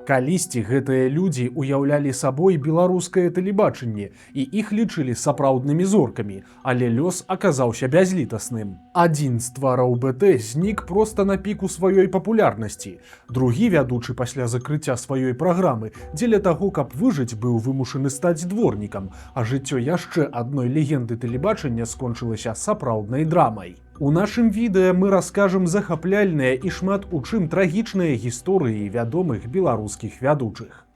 Калісьці гэтыя людзі уяўлялі сабой беларускае тэлебачанне і іх лічылі сапраўднымі зоркамі, але лёс аказаўся бязлітасным. Адзін з твараў БТ знік проста на піку сваёй папулярнасці. Другі вядучы пасля закрыцця сваёй праграмы дзеля таго, каб выжыць, быў вымушаны стаць дворнікам, а жыццё яшчэ адной легенды тэлебачання скончылася сапраўднай драмай. У нашым відэа мы раскажам захапляльныя і шмат у чым трагічныя гісторыі вядомых беларускіх вядучых.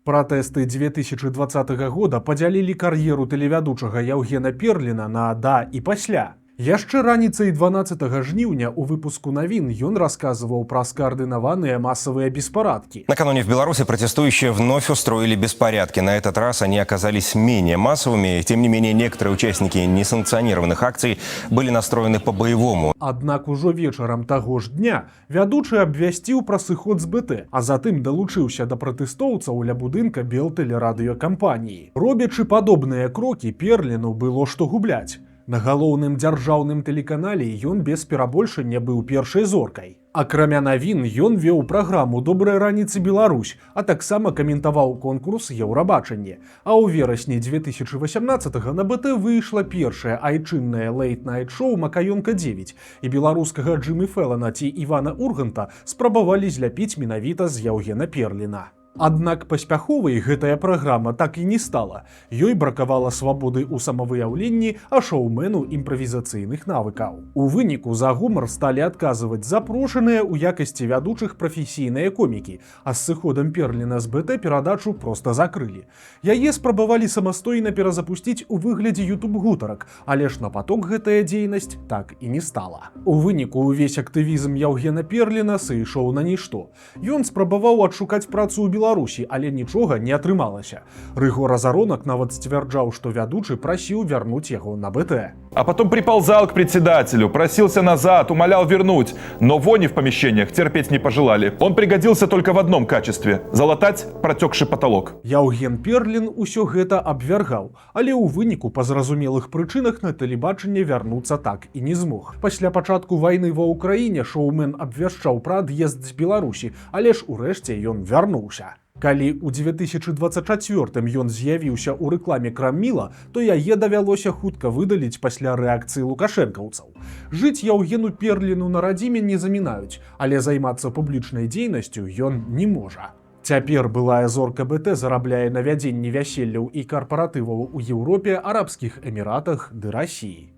Пратэсты 2020 года падзялілі кар'еру тэлевядучага Яўгена Перліна на «да» і «пасля». Яшчэ раніцай 12 жніўня у выпуску навін ён рассказывал про скоординованные массовые беспорядки. Накануне в Беларуси протестующие вновь устроили беспорядки. На этот раз они оказались менее массовыми. Тем не менее, некоторые участники несанкционированных акций были настроены по-боевому. Аднак ужо вечарам таго ж дня вядучы абвясціў пра сыход з БТ, а затым далучыўся да пратэстоўцаў ля будынка Белтэлерадыёкампаніі. Робячы падобныя крокі, Перліну было што губляць. На галоўным дзяржаўным тэлеканале ён без перабольшання быў першай зоркай. Акрамя навін, ён вёў праграму «Добрая раніца, Беларусь», а таксама каментаваў конкурс «Еўрабачанне». А ў верасні 2018-го на БТ выйшла першае айчыннае лейт-найт-шоу «Макаёнка-9», і беларускага Джиммі Фэллана ці Івана Урганта спрабавалі зляпіць менавіта з Яўгена Перліна. Аднак паспяховай гэтая праграма так і не стала. Ёй бракавала свабоды ў самавыяўленні, а шоумену імправізацыйных навыкаў. У выніку за гумар сталі адказваць запрошаныя ў якасці вядучых прафесійныя комікі, а з сыходам Перліна з БТ перадачу проста закрылі. Яе спрабавалі самастойна перазапусціць у выглядзе YouTube-гутарак, але ж на поток гэтая дзейнасць так і не стала. У выніку ўвесь актывізм Яўгена Перліна сышоў на нішто. Ён спрабаваў адшукаць працу ў Беларусі, але нічога не атрымалася. Рыгор Азаронак нават сцвярджаў, што вядучы прасіў вярнуць яго на БТ. А потом приползал к председателю, просился назад, умолял вернуть, но вони в помещениях терпеть не пожелали. Он пригодился только в одном качестве – залатать протекший потолок. Яўген Перлін усё гэта абвяргаў, але ў выніку па зразумелых прычынах на тэлебачанне вярнуцца так і не змог. Пасля пачатку вайны ва ўкраіне шоумен абвяшчаў пра ад'езд з Беларусі, але ж урэшце ён вярнуўся. Калі ў 2024 ён з'явіўся ў рэкламе Крамміла, то яе давялося хутка выдаліць пасля рэакцыі лукашэнкаўцаў. Жыць Яўгену Перліну на радзіме не замінаюць, але займацца публічнай дзейнасцю ён не можа. Цяпер былая зорка БТ зарабляе на вядзенні вяселляў і карпаратываў у Еўропе, Арабскіх Эміратах ды Расіі.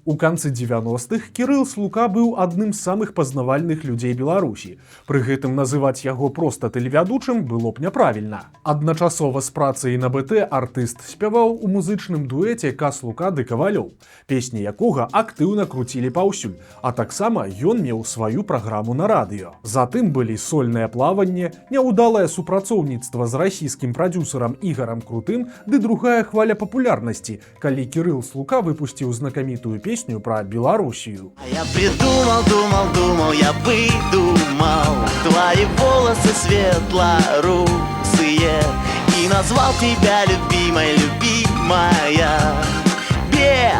У канцы 90-х Кірыл Слука быў адным з самых пазнавальных людзей Беларусі. Пры гэтым называць яго проста тэлевядучым было б няправільна. Адначасова з працай на БТ артыст спяваў у музычным дуэце Ка-Слука ды Кавалёў, песні якога актыўна круцілі паўсюль, а таксама ён меў сваю праграму на радыё. Затым былі сольнае плаванне, няўдалае супрацоўніцтва з расійскім прадзюсарам Ігарам Крутым ды другая хваля папулярнасці, калі Кірыл Слука выпусціў знакамітую песню про Белоруссию. Я думал, я выдумал твои волосы светло-русые и назвал тебя любимой, любимая Белоруссия.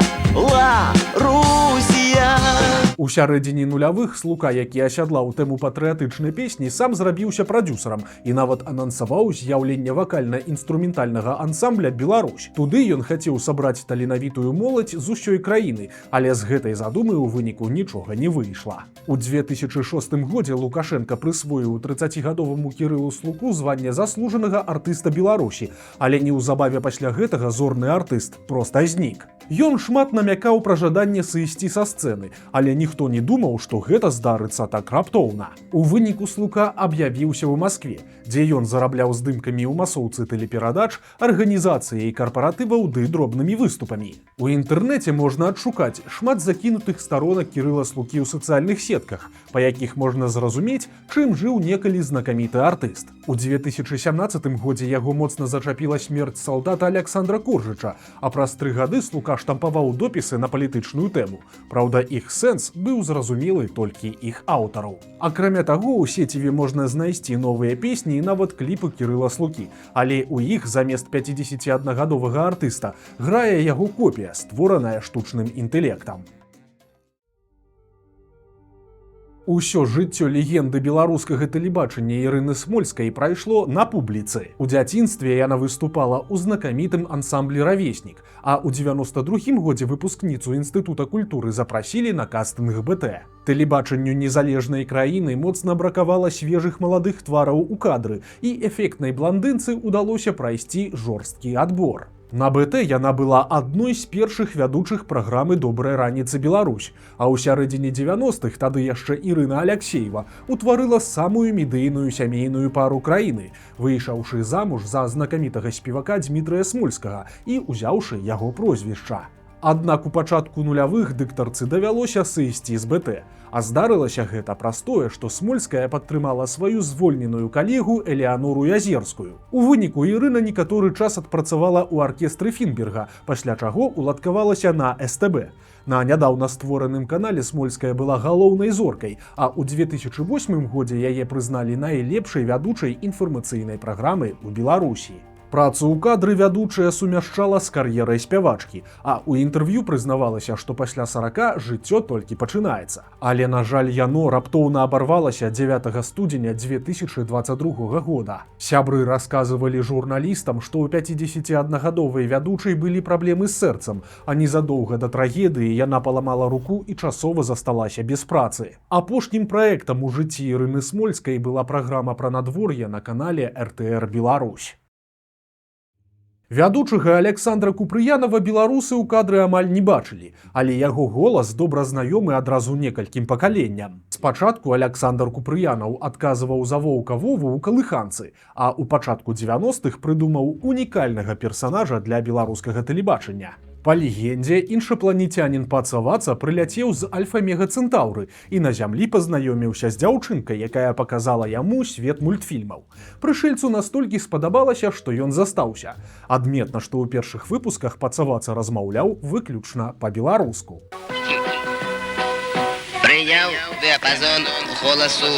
У сярэдзіне нулявых Слука, які асядлаў тэму патрыятычнай песні, сам зрабіўся прадзюсарам і нават анансаваў з'яўленне вакальна-інструментальнага ансамбля «Беларусь». Туды ён хацеў сабраць таленавітую моладзь з усёй краіны, але з гэтай задумы ў выніку нічога не выйшла. У 2006 годзе Лукашенка прысвоіў 30-гадоваму Кірылу Слуку званне заслужанага артыста Беларусі, але неўзабаве пасля гэтага зорны артыст проста знік. Ён шмат намякаў пра жаданне сысці са сцэны, але ніхто не думаў, што гэта здарыцца так раптоўна. У выніку Слука аб'явіўся ў Маскве, дзе ён зарабляў здымкамі ў масоўцы тэлеперадач, арганізацыяй карпаратываў ды дробнымі выступамі. У інтэрнэце можна адшукаць шмат закінутых старонак Кірыла Слукі ў сацыяльных сетках, па якіх можна зразумець, чым жыў некалі знакаміты артыст. У 2017 годзе яго моцна зачапіла смерць салдата Аляксандра Коржыча, а праз 3 гады Слука штампаваў допісы на палітычную тэму. Праўда, іх сэнс быў зразумелы толькі іх аўтараў. Акрамя таго, у сеціве можна знайсці новыя песні і нават кліпы Кірыла Слукі, але ў іх замест 51-гадовага артыста грае яго копія, створаная штучным інтэлектам. Усё жыццё легенды беларускага тэлебачання Ірыны Смольскай прайшло на публіцы. У дзяцінстве яна выступала ў знакамітым ансамблі «Равеснік», а ў 92-м годзе выпускніцу Інстытута культуры запрасілі на кастынг БТ. Тэлебачанню незалежнай краіны моцна бракавала свежых маладых твараў у кадры, і эфектнай бландынцы ўдалося прайсці жорсткі адбор. На БТ яна была адной з першых вядучых праграмы «Добрая раніца, Беларусь», а ў сярэдзіне 90-х тады яшчэ Ірына Аляксеева утварыла самую медыйную сямейную пару краіны, выйшаўшы замуж за знакамітага спевака Дмітрыя Смольскага і узяўшы яго прозвішча. Аднак у пачатку нулявых дыктарцы давялося сысці з БТ, а здарылася гэта праз тое, што Смольская падтрымала сваю звольненую калегу Элеанору Язерскую. У выніку Ірына некаторы час адпрацавала ў аркестры Фінберга, пасля чаго уладкавалася на СТБ. На нядаўна створаным канале Смольская была галоўнай зоркай, а ў 2008 годзе яе прызналі найлепшай вядучай інфармацыйнай праграмы ў Беларусі. Працу ў кадры вядучая сумяшчала з кар'ерай спявачкі, а ў інтэрв'ю прызнавалася, што пасля 40 жыццё толькі пачынаецца. Але, на жаль, яно раптоўна абарвалася 9 студзеня 2022 года. Сябры расказвалі журналістам, што ў 51гадовай вядучай былі праблемы з сэрцам, а незадоўга да трагедыі яна паламала руку і часова засталася без працы. Апошнім праектам у жыцці Ірыны Смольскай была праграма пра надвор'е на канале РТР Беларусь. Вядучага Александра Купрыянова беларусы ў кадры амаль не бачылі, але яго голас добра знаёмы адразу некалькім пакаленням. Спачатку Александр Купрыянаў адказваў за Воўка Вову ў «Калыханцы», а ў пачатку 90-х прыдумаў унікальнага персанажа для беларускага тэлебачання. Па легендзе, іншапланетянін Паца-Ваца прыляцеў з Альфа-Мега-Цэнтаўры і на зямлі пазнаёміўся з дзяўчынкай, якая паказала яму свет мультфільмаў. Прышэльцу настолькі спадабалася, што ён застаўся. Адметна, што ў першых выпусках Паца-Ваца размаўляў выключна па-беларуску. Прыняў дыяпазон голасу,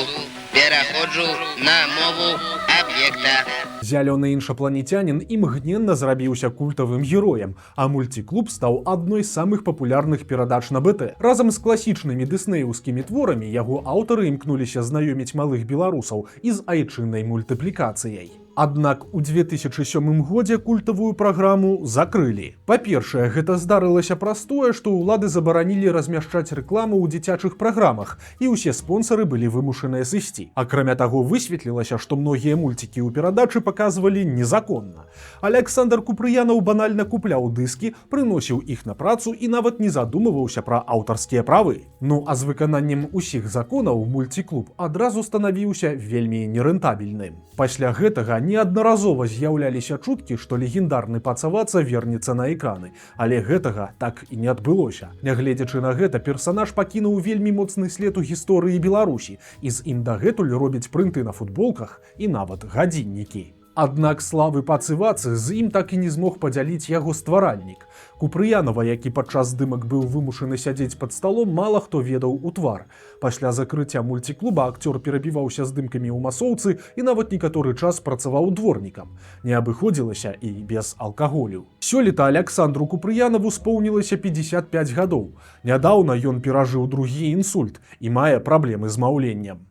пераходжу на мову аб'екта. Зялёны іншапланетянін імгненна зрабіўся культавым героем, а мульціклуб стаў адной з самых папулярных перадач на БТ. Разам з класічнымі дыснеўскімі творамі яго аўтары імкнуліся знаёміць малых беларусаў і з айчыннай мультыплікацыяй. Аднак у 2007 годзе культавую праграму закрылі. Па-першае, гэта здарылася праз тое, што ўлады забаранілі размяшчаць рэкламу ў дзіцячых праграмах, і ўсе спонсары былі вымушаныя сысці. Акрамя таго, высветлілася, што многія мульцікі ў перадачы паказвалі незаконна. Александр Купрыянаў банальна купляў дыскі, прыносіў іх на працу і нават не задумываўся пра аўтарскія правы. Ну а з выкананнем усіх законаў мульціклуб адразу станавіўся вельмі нерэнтабельным. Пасля гэтага неаднаразова з'яўляліся чуткі, што легендарны Паца-Ваца вернецца на экраны, але гэтага так і не адбылося. Нягледзячы на гэта, персанаж пакінуў вельмі моцны след у гісторыі Беларусі, і з ім дагэтуль робяць прынты на футболках і нават гадзіннікі. Аднак славы Пацы-Вацы з ім так і не змог падзяліць яго стваральнік. Купрыянова, які падчас здымак быў вымушаны сядзець пад сталом, мала хто ведаў у твар. Пасля закрыцця мульціклуба акцёр перабіваўся здымкамі ў масоўцы і нават некаторы час працаваў дворнікам. Не абыходзілася і без алкаголю. Сёлета Александру Купрыянаву споўнілася 55 гадоў. Нядаўна ён перажыў другі інсульт і мае праблемы з маўленнем.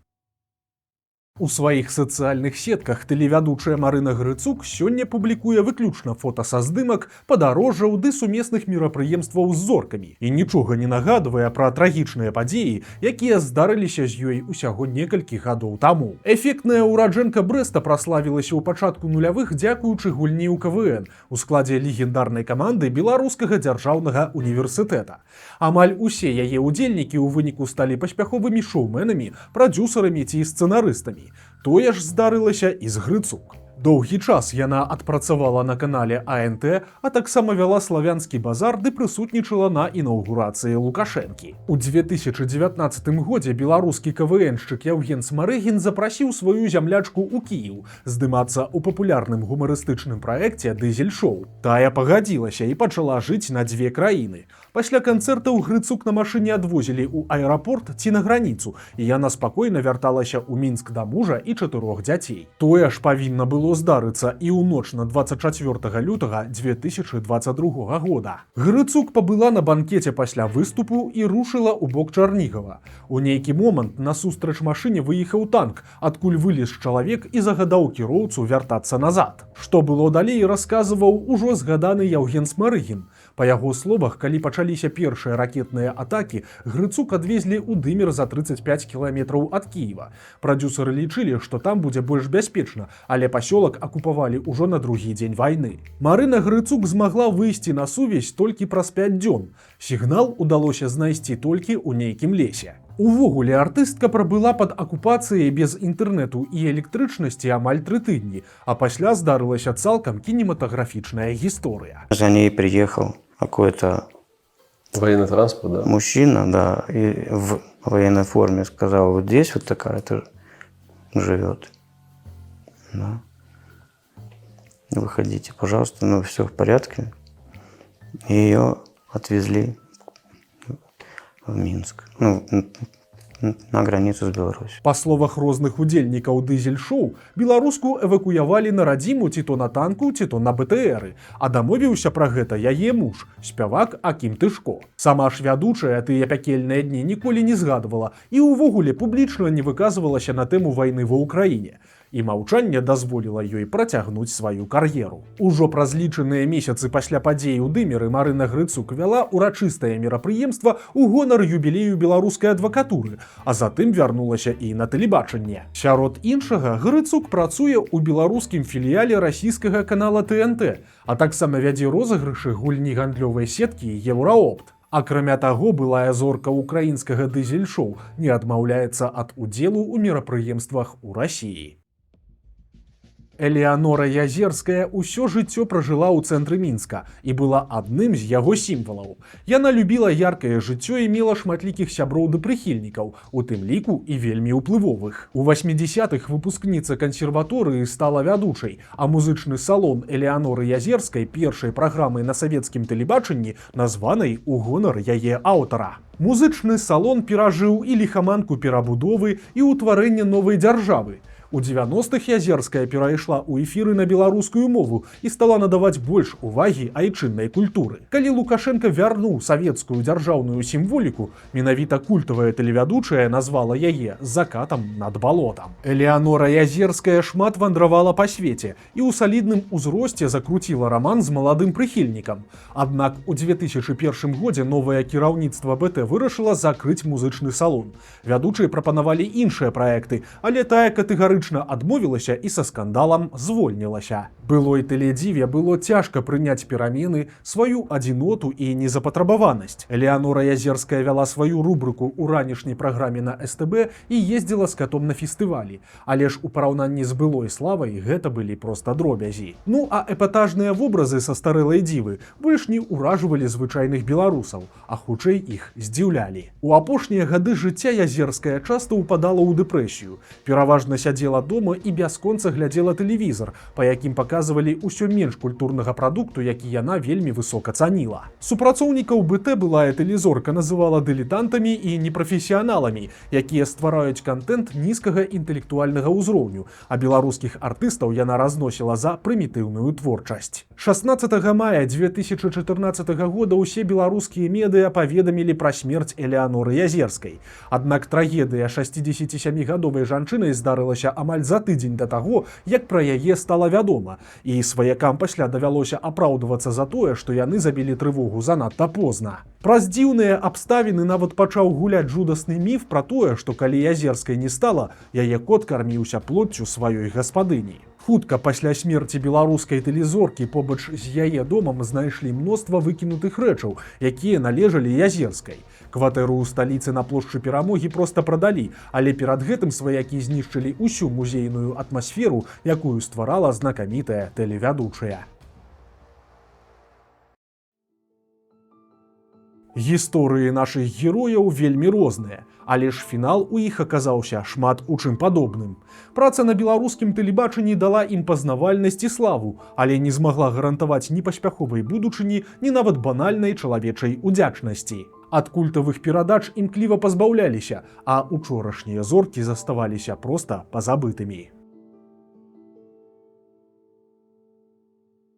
У сваіх сацыяльных сетках тэлевядучая Марына Грыцук сёння публікуе выключна фота са здымак, падарожжаў ды сумесных мерапрыемстваў з зоркамі і нічога не нагадвае пра трагічныя падзеі, якія здарыліся з ёй усяго некалькі гадоў таму. Эфектная ўраджэнка Брэста праславілася ў пачатку нулявых дзякуючы гульні ў КВН у складзе легендарнай каманды беларускага дзяржаўнага універсітэта. Амаль усе яе ўдзельнікі ў выніку сталі паспяховымі шоумэнамі, прадзюсарамі ці сцэнарыстамі. Тое ж здарылася і з Грыцук. Доўгі час яна адпрацавала на канале АНТ, а таксама вяла славянскі базар ды прысутнічала на інаўгурацыі Лукашэнкі. У 2019 годзе беларускі КВНшчык Яўген Смарэгін запрасіў сваю зямлячку ў Кіеў здымацца ў папулярным гумарыстычным праекце «Дызель-шоу». Тая пагадзілася і пачала жыць на дзве краіны. Пасля канцэртаў Грыцук на машыне адвозілі ў аэрапорт ці на граніцу, і яна спакойна вярталася ў Мінск да мужа і 4 дзяцей. Тое ж павінна было магло здарыцца і ў ноч на 24 лютага 2022 года. Грыцук пабыла на банкеце пасля выступу і рушыла ў бок Чарнігава. У нейкі момант насустрач машыне выехаў танк, адкуль вылез чалавек і загадаў кіроўцу вяртацца назад. Што было далей, расказваў ужо згаданы Яўген Смарыгін. Па яго словах, калі пачаліся першыя ракетныя атакі, Грыцук адвезлі ў Дымер за 35 кіламетраў ад Кіева. Прадюсеры лічылі, што там будзе больш бяспечна, але пасёлак акупавалі ўжо на другі дзень вайны. Марына Грыцук змагла выйсці на сувязь толькі праз 5 дзён. Сігнал удалося знайсці толькі ў нейкім лесе. Увогуле, артыстка прабыла пад акупацыяй без інтэрнэту і электрычнасці амаль 3 тыдні, а пасля здарылася цалкам кінематаграфічная гісторыя. За ней приехал какой-то Военный транспорт, да? мужчина, да, и в военной форме сказал: вот здесь вот такая-то живет. Да. Выходите, пожалуйста, ну все в порядке. И ее отвезли в Минск, ну, на границу з Беларусью. Па словах розных удзельнікаў дызель-шоу, беларуску эвакуявалі на радзіму ці то на танку, ці то на БТРы, а дамовіўся пра гэта яе муж, спявак Акім Тышко. Сама ж вядучая тыя пякельныя дні ніколі не згадвала і ўвогуле публічна не выказвалася на тэму вайны ва ўкраіне. І маўчанне дазволіла ёй працягнуць сваю кар'еру. Ужо праз лічаныя месяцы пасля падзей у Дымеры Марына Грыцук вяла ўрачыстае мерапрыемства ў гонар юбілею беларускай адвакатуры, а затым вярнулася і на тэлебачанне. Сярод іншага, Грыцук працуе ў беларускім філіяле расійскага канала ТНТ, а таксама вядзе розыгрышы гульні гандлёвай сеткі Еўраопт. Акрамя таго, былая зорка украінскага дызель-шоу не адмаўляецца ад удзелу ў мерапрыемствах у Расіі. Элеанора Язерская ўсё жыццё пражыла ў цэнтры Мінска і была адным з яго сімвалаў. Яна любіла яркае жыццё і мела шматлікіх сяброў ды прыхільнікаў, у тым ліку і вельмі ўплывовых. У 80-х выпускніца кансерваторыі стала вядучай, а музычны салон Элеаноры Язерскай першай праграмай на савецкім тэлебачанні, названай у гонар яе аўтара. Музычны салон перажыў і ліхаманку перабудовы і ўтварэння новай дзяржавы. У 90-х Язерская перайшла ў эфіры на беларускую мову і стала надаваць больш увагі айчыннай культуры. Калі Лукашенко вярнуў савецкую дзяржаўную сімволіку, менавіта культавая тэлевядучая назвала яе «Закатам над балотам». Элеанора Язерская шмат вандравала па свеце і ў салідным узросце закруціла раман з маладым прыхільнікам. Аднак у 2001 годзе новае кіраўніцтва БТ вырашыла закрыць музычны салон. Вядучыя прапанавалі іншыя праекты, але тая катэгарычна адмовілася і са скандалам звольнілася. Былой тэледзіве было цяжка прыняць перамены, сваю адзіноту і незапатрабаванасць. Элеанора Язерская вяла сваю рубрыку ў ранішняй праграме на СТБ і ездзіла з катом на фестывалі. Але ж у параўнанні з былой славай гэта былі проста дробязі. Ну а эпатажныя вобразы са старэлай дзівы больш не ўражвалі звычайных беларусаў, а хутчэй іх здзіўлялі. У апошнія гады жыцця Язерская часта ўпадала ў дэпрэсію. Пераважна сядзела дома і бясконца глядзела тэлевізар, па якім паказвалі ўсё менш культурнага прадукту, які яна вельмі высока цаніла. Супрацоўнікаў БТ былая тэлезорка называла дылетантамі і непрафесіяналамі, якія ствараюць кантэнт нізкага інтэлектуальнага ўзроўню, а беларускіх артыстаў яна разносіла за прымітыўную творчасць. 16 мая 2014 года ўсе беларускія медыа паведамілі пра смерць Элеаноры Язерскай. Аднак трагедыя 67гадовай жанчыны здарылася амаль за тыдзень да таго, як пра яе стала вядома, і сваякам пасля давялося апраўдвацца за тое, што яны забілі трывогу занадта позна. Праз дзіўныя абставіны нават пачаў гуляць жудасны міф пра тое, што калі Язерскай не стала, яе кот карміўся плоццю сваёй гаспадыні. Хутка пасля смерці беларускай тэлезоркі побач з яе домам знайшлі мноства выкінутых рэчаў, якія належалі Язерскай. Кватэру ў сталіцы на плошчы Перамогі проста прадалі, але перад гэтым сваякі знішчылі ўсю музейную атмасферу, якую стварала знакамітая тэлевядучая. Гісторыі нашых герояў вельмі розныя, але ж фінал у іх аказаўся шмат у чым падобным. Праца на беларускім тэлебачанні дала ім пазнавальнасць і славу, але не змагла гарантаваць ні паспяховай будучыні, ні нават банальнай чалавечай удзячнасці. Ад культавых перадач імкліва пазбаўляліся, а учорашнія зоркі заставаліся проста пазабытымі.